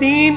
3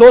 2